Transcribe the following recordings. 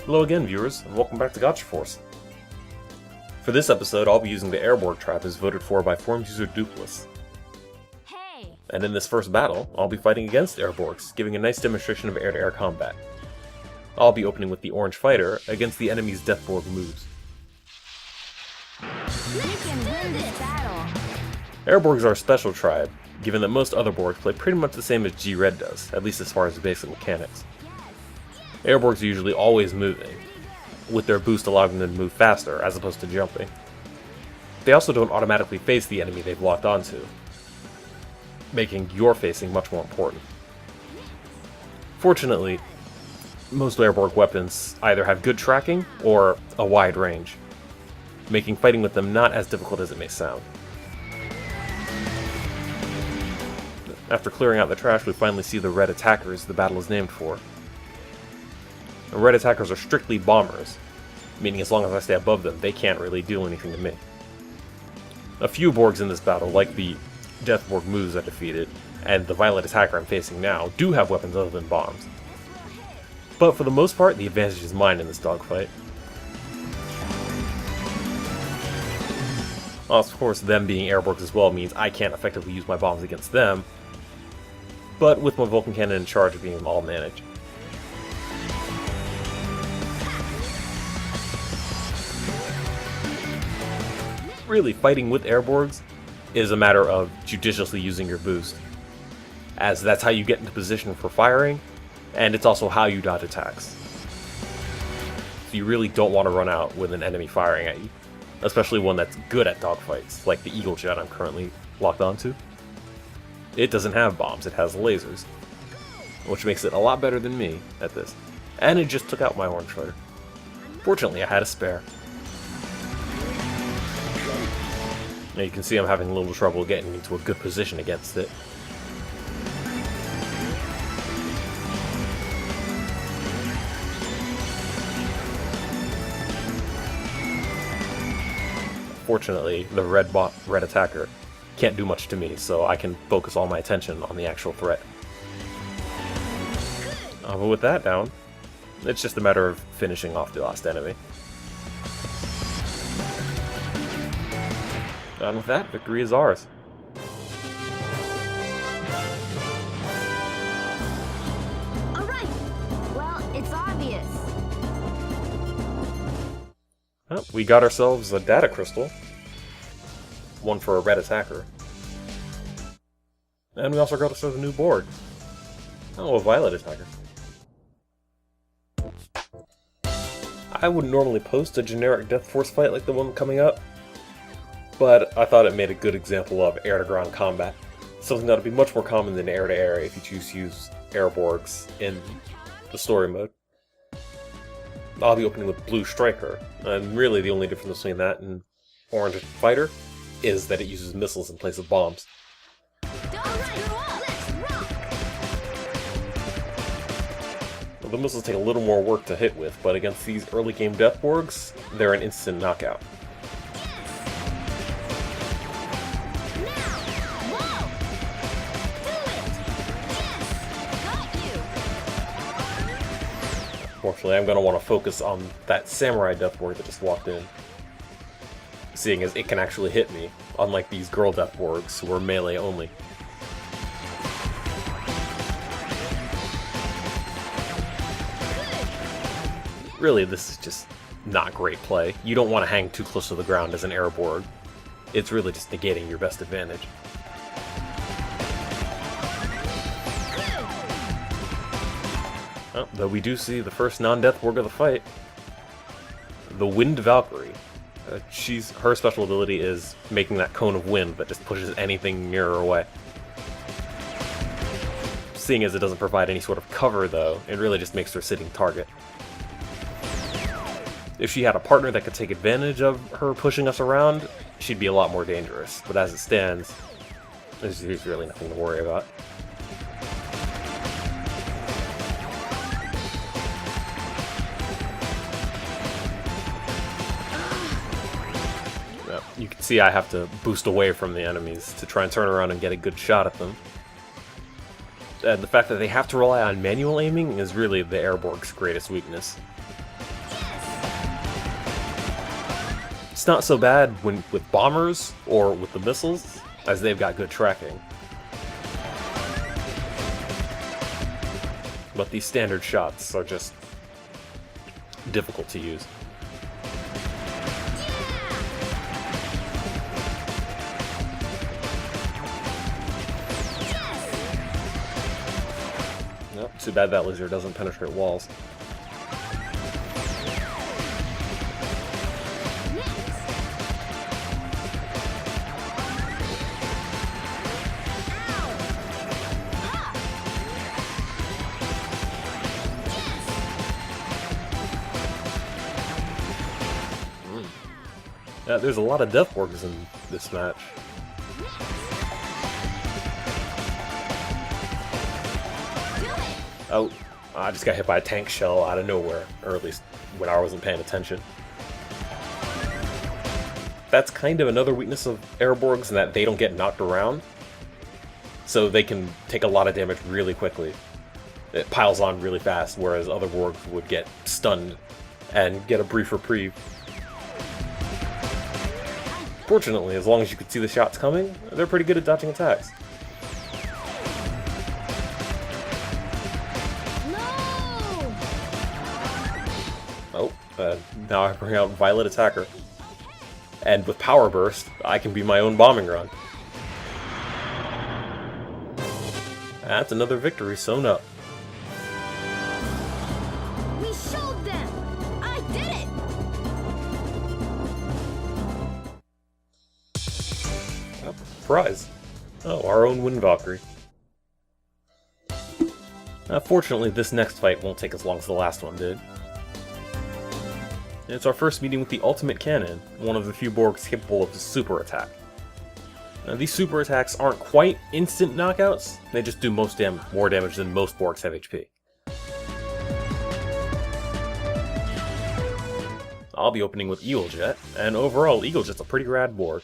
Hello again, viewers, and welcome back to Gotcha Force. For this episode, I'll be using the Airborge tribe as voted for by forums user Dupless. Hey. And in this first battle, I'll be fighting against Airborges, giving a nice demonstration of air-to-air combat. I'll be opening with the Orange Fighter against the enemy's Deathborg moves. We can win this battle. Airborges are a special tribe, given that most other Borgs play pretty much the same as G-Red does, at least as far as the basic mechanics. Airborges are usually always moving, with their boost allowing them to move faster as opposed to jumping. They also don't automatically face the enemy they've locked onto, making your facing much more important. Fortunately, most Airborg weapons either have good tracking or a wide range, making fighting with them not as difficult as it may sound. After clearing out the trash, we finally see the red attackers the battle is named for. The red attackers are strictly bombers, meaning as long as I stay above them, they can't really do anything to me. A few Borgs in this battle, like the Deathborg moves I defeated, and the violet attacker I'm facing now, do have weapons other than bombs. But for the most part, the advantage is mine in this dogfight. Of course, them being Airborgs as well means I can't effectively use my bombs against them, but with my Vulcan Cannon in charge of being them all managed. Really, fighting with Airborgs is a matter of judiciously using your boost, as that's how you get into position for firing, and it's also how you dodge attacks. So you really don't want to run out with an enemy firing at you, especially one that's good at dogfights, like the Eagle Jet I'm currently locked onto. It doesn't have bombs, it has lasers, which makes it a lot better than me at this, and it just took out my Orange Fighter. Fortunately, I had a spare. Now you can see I'm having a little trouble getting into a good position against it. Fortunately, the red attacker can't do much to me, so I can focus all my attention on the actual threat. But with that down, it's just a matter of finishing off the last enemy. And with that, victory is ours. Alright. Well, it's obvious. Well, we got ourselves a data crystal. One for a red attacker. And we also got ourselves a new Borg. Oh, a violet attacker. I wouldn't normally post a generic Death Force fight like the one coming up, but I thought it made a good example of air-to-ground combat. Something that would be much more common than air-to-air if you choose to use Airborgs in the story mode. I'll be opening with Blue Striker, and really the only difference between that and Orange Fighter is that it uses missiles in place of bombs. Well, the missiles take a little more work to hit with, but against these early game Deathborgs, they're an instant knockout. Fortunately, I'm going to want to focus on that Samurai Deathborg that just walked in, seeing as it can actually hit me, unlike these girl Deathborgs who are melee only. Really, this is just not great play. You don't want to hang too close to the ground as an Airborg. It's really just negating your best advantage. Oh, though we do see the first non-Deathborg of the fight. The Wind Valkyrie. Her special ability is making that cone of wind that just pushes anything near her away. Seeing as it doesn't provide any sort of cover though, it really just makes her a sitting target. If she had a partner that could take advantage of her pushing us around, she'd be a lot more dangerous, but as it stands, there's really nothing to worry about. You can see I have to boost away from the enemies to try and turn around and get a good shot at them. And the fact that they have to rely on manual aiming is really the Airborg's greatest weakness. It's not so bad when with bombers or with the missiles, as they've got good tracking. But these standard shots are just difficult to use. Nope, too bad that laser doesn't penetrate walls. There's a lot of Death Borgs in this match. Oh, I just got hit by a tank shell out of nowhere, or at least when I wasn't paying attention. That's kind of another weakness of Airborges, in that they don't get knocked around, so they can take a lot of damage really quickly. It piles on really fast, whereas other Borgs would get stunned and get a brief reprieve. Fortunately, as long as you can see the shots coming, they're pretty good at dodging attacks. No! Oh, now I bring out Violet Attacker. And with Power Burst, I can be my own bombing run. That's another victory sewn up. We showed them! I did it! Prize. Oh, our own Wind Valkyrie. Fortunately, this next fight won't take as long as the last one did. It's our first meeting with the Ultimate Cannon, one of the few Borgs capable of a super attack. Now, these super attacks aren't quite instant knockouts, they just do more damage than most Borgs have HP. I'll be opening with Eagle Jet, and overall, Eagle Jet's a pretty rad Borg.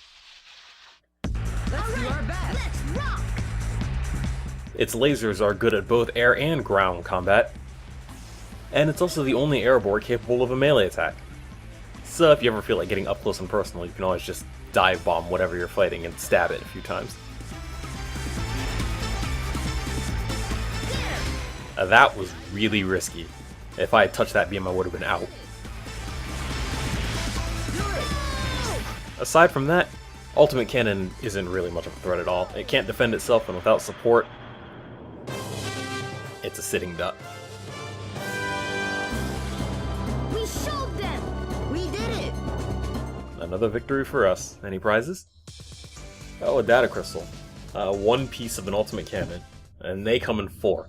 Its lasers are good at both air and ground combat, and it's also the only Airborge capable of a melee attack. So if you ever feel like getting up close and personal, you can always just dive bomb whatever you're fighting and stab it a few times. That was really risky. If I had touched that beam, I would have been out. Aside from that, Ultimate Cannon isn't really much of a threat at all. It can't defend itself, and without support, it's a sitting duck. We showed them! We did it! Another victory for us. Any prizes? Oh, a data crystal. One piece of an Ultimate Cannon, and they come in 4.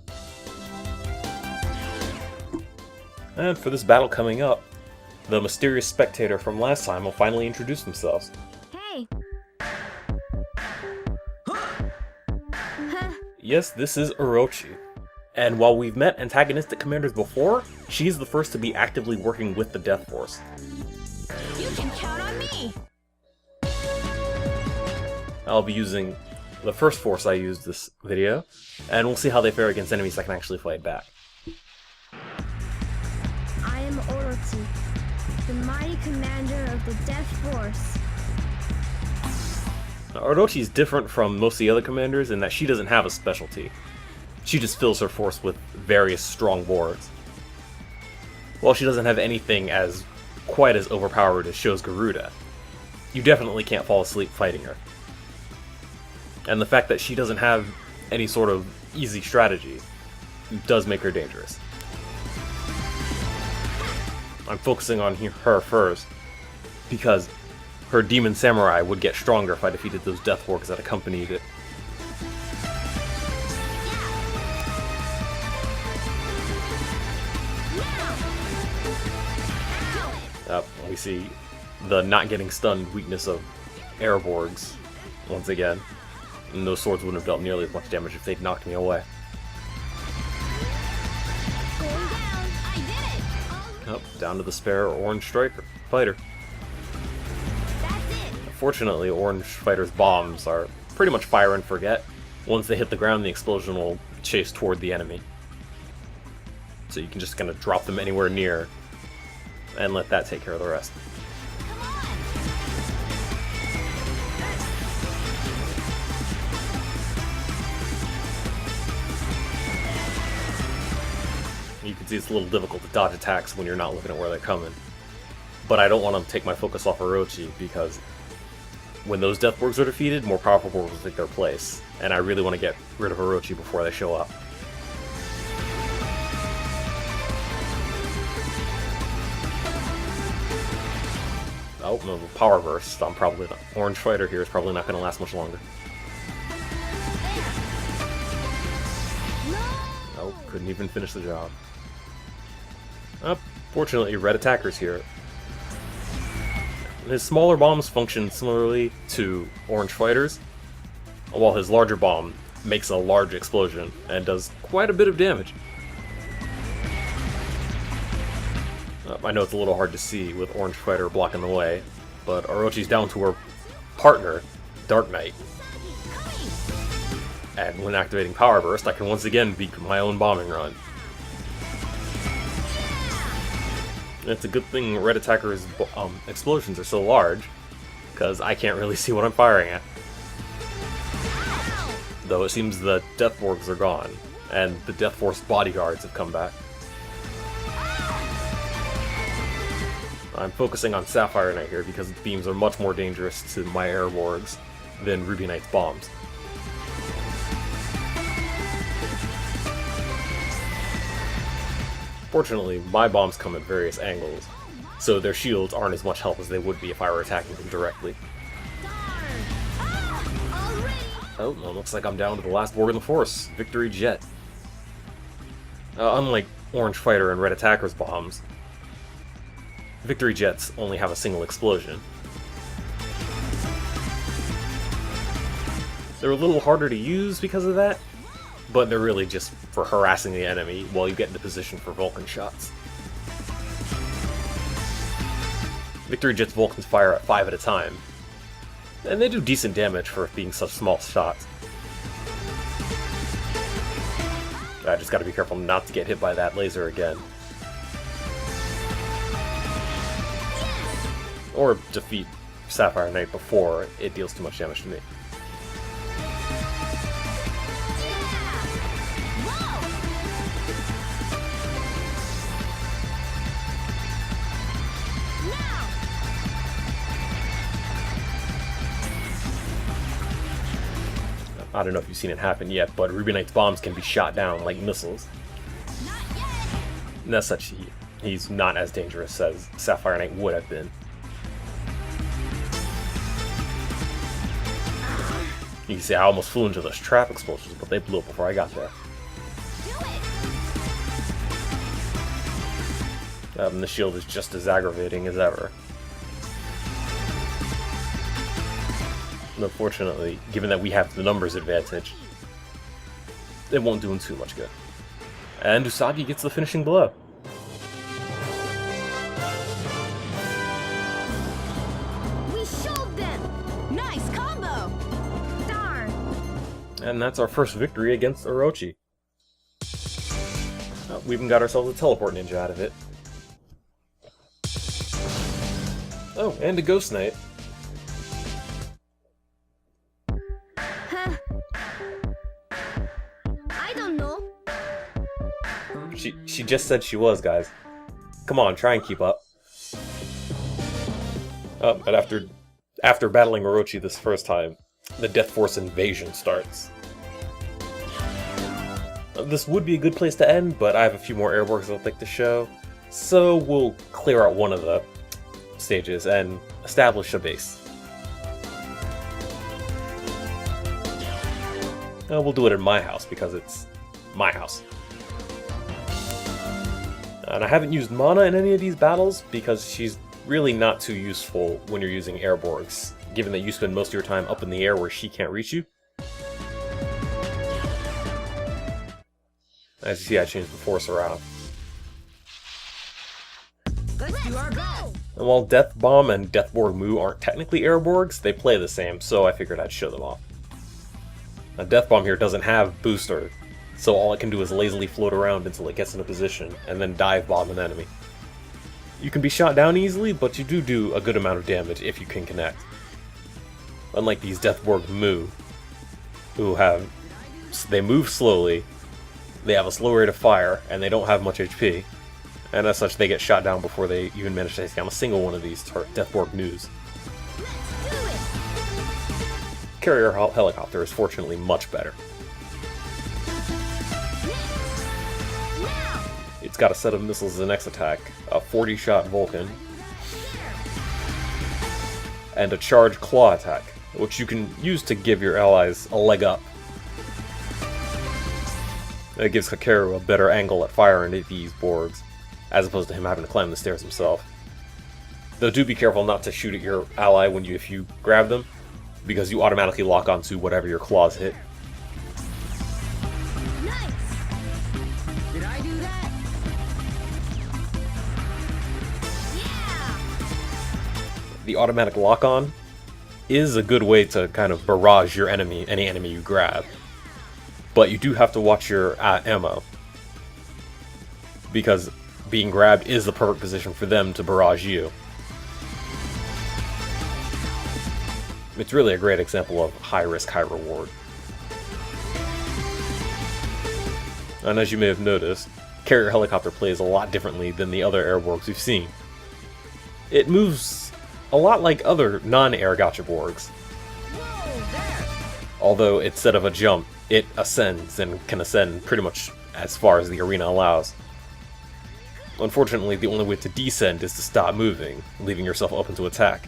And for this battle coming up, the mysterious spectator from last time will finally introduce themselves. Hey! Yes, this is Orochi. And while we've met antagonistic commanders before, she's the first to be actively working with the Death Force. You can count on me! I'll be using the first force I used this video, and we'll see how they fare against enemies that can actually fight back. I am Orochi, the mighty commander of the Death Force. Now, Orochi is different from most of the other commanders in that she doesn't have a specialty. She just fills her force with various strong Borgs. While she doesn't have anything as quite as overpowered as Sho's Garuda, you definitely can't fall asleep fighting her. And the fact that she doesn't have any sort of easy strategy does make her dangerous. I'm focusing on her first, because her Demon Samurai would get stronger if I defeated those Death Borgs that accompanied it. We see the not getting stunned weakness of Airborges once again. And those swords wouldn't have dealt nearly as much damage if they'd knocked me away. Going down! I did it! Oh, down to the spare orange striker fighter. That's it! Fortunately, orange fighters' bombs are pretty much fire and forget. Once they hit the ground, the explosion will chase toward the enemy. So you can just kind of drop them anywhere near and let that take care of the rest. Come on! You can see it's a little difficult to dodge attacks when you're not looking at where they're coming. But I don't want to take my focus off Orochi, because when those Death Borgs are defeated, more powerful Borgs will take their place. And I really want to get rid of Orochi before they show up. Oh, no, Power Burst. I'm probably not. Orange Fighter here is probably not going to last much longer. Oh, couldn't even finish the job. Fortunately, red attacker's here. His smaller bombs function similarly to orange fighters, while his larger bomb makes a large explosion and does quite a bit of damage. I know it's a little hard to see with orange fighter blocking the way, but Orochi's down to her partner, Dark Knight. And when activating Power Burst, I can once again beat my own bombing run. It's a good thing Red Attacker's explosions are so large, because I can't really see what I'm firing at. Though it seems the Death Borgs are gone, and the Death Force bodyguards have come back. I'm focusing on Sapphire Knight here because its beams are much more dangerous to my Airborges than Ruby Knight's bombs. Fortunately, my bombs come at various angles, so their shields aren't as much help as they would be if I were attacking them directly. Oh, well, looks like I'm down to the last Borg in the Force, Victory Jet. Unlike Orange Fighter and Red Attacker's bombs, Victory Jets only have a single explosion. They're a little harder to use because of that, but they're really just for harassing the enemy while you get into position for Vulcan shots. Victory Jet's Vulcans fire at 5 at a time, and they do decent damage for being such small shots. I just gotta be careful not to get hit by that laser again. Or defeat Sapphire Knight before it deals too much damage to me. I don't know if you've seen it happen yet, but Ruby Knight's bombs can be shot down like missiles. And as such, he's not as dangerous as Sapphire Knight would have been. You can see I almost flew into those trap explosions, but they blew up before I got there. The shield is just as aggravating as ever. Unfortunately, given that we have the numbers advantage, it won't do him too much good. And Usagi gets the finishing blow. We showed them! Nice combo! Darn! And that's our first victory against Orochi. We even got ourselves a teleport ninja out of it. Oh, and a Ghost Knight. I don't know. She just said she was, guys. Come on, try and keep up. But after battling Orochi this first time, the Death Force invasion starts. This would be a good place to end, but I have a few more Airborges I'd like to show, so we'll clear out one of the stages and establish a base. We'll do it in my house because it's my house. And I haven't used Mana in any of these battles because she's really not too useful when you're using Airborges, given that you spend most of your time up in the air where she can't reach you. As you see, I changed the force around. Let's do our best! And while Death Bomb and Death Borg Mu aren't technically Airborges, they play the same, so I figured I'd show them off. Now, Death Bomb here doesn't have booster, so all it can do is lazily float around until it gets in a position, and then dive bomb an enemy. You can be shot down easily, but you do a good amount of damage if you can connect. Unlike these Death Borg Mu, who they move slowly, they have a slow rate of fire, and they don't have much HP. And as such, they get shot down before they even manage to take down a single one of these Deathborg news. Carrier helicopter is fortunately much better. It's got a set of missiles as the next attack, a 40-shot Vulcan, and a charged claw attack, which you can use to give your allies a leg up. It gives Kakeru a better angle at firing at these Borgs, as opposed to him having to climb the stairs himself. Though do be careful not to shoot at your ally if you grab them, because you automatically lock onto whatever your claws hit. Nice. Did I do that? Yeah. The automatic lock-on is a good way to kind of barrage your enemy, any enemy you grab. But you do have to watch your ammo, because being grabbed is the perfect position for them to barrage you. It's really a great example of high risk, high reward. And as you may have noticed, carrier helicopter plays a lot differently than the other Airborges we've seen. It moves a lot like other non-air gacha Borgs. Although instead of a jump, it ascends and can ascend pretty much as far as the arena allows. Unfortunately, the only way to descend is to stop moving, leaving yourself open to attack.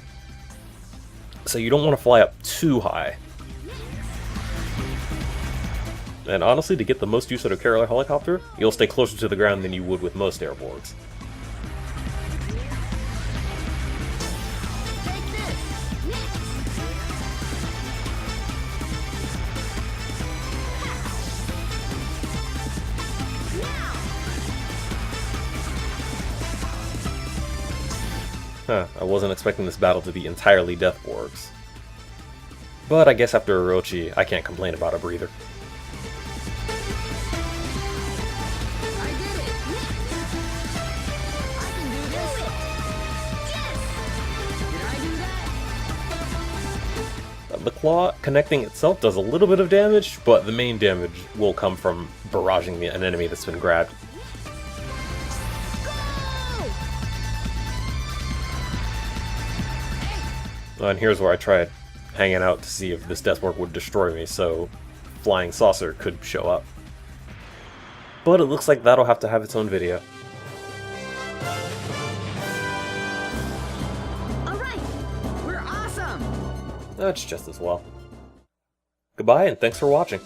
So you don't want to fly up too high. And honestly, to get the most use out of carrier helicopter, you'll stay closer to the ground than you would with most Airborges. Huh, I wasn't expecting this battle to be entirely Deathborgs. But I guess after Orochi, I can't complain about a breather. I did it. I can do this. Yes. Did I do that? The claw connecting itself does a little bit of damage, but the main damage will come from barraging an enemy that's been grabbed. And here's where I tried hanging out to see if this Deathborg would destroy me, so Flying Saucer could show up. But it looks like that'll have to have its own video. Alright, we're awesome! That's just as well. Goodbye, and thanks for watching.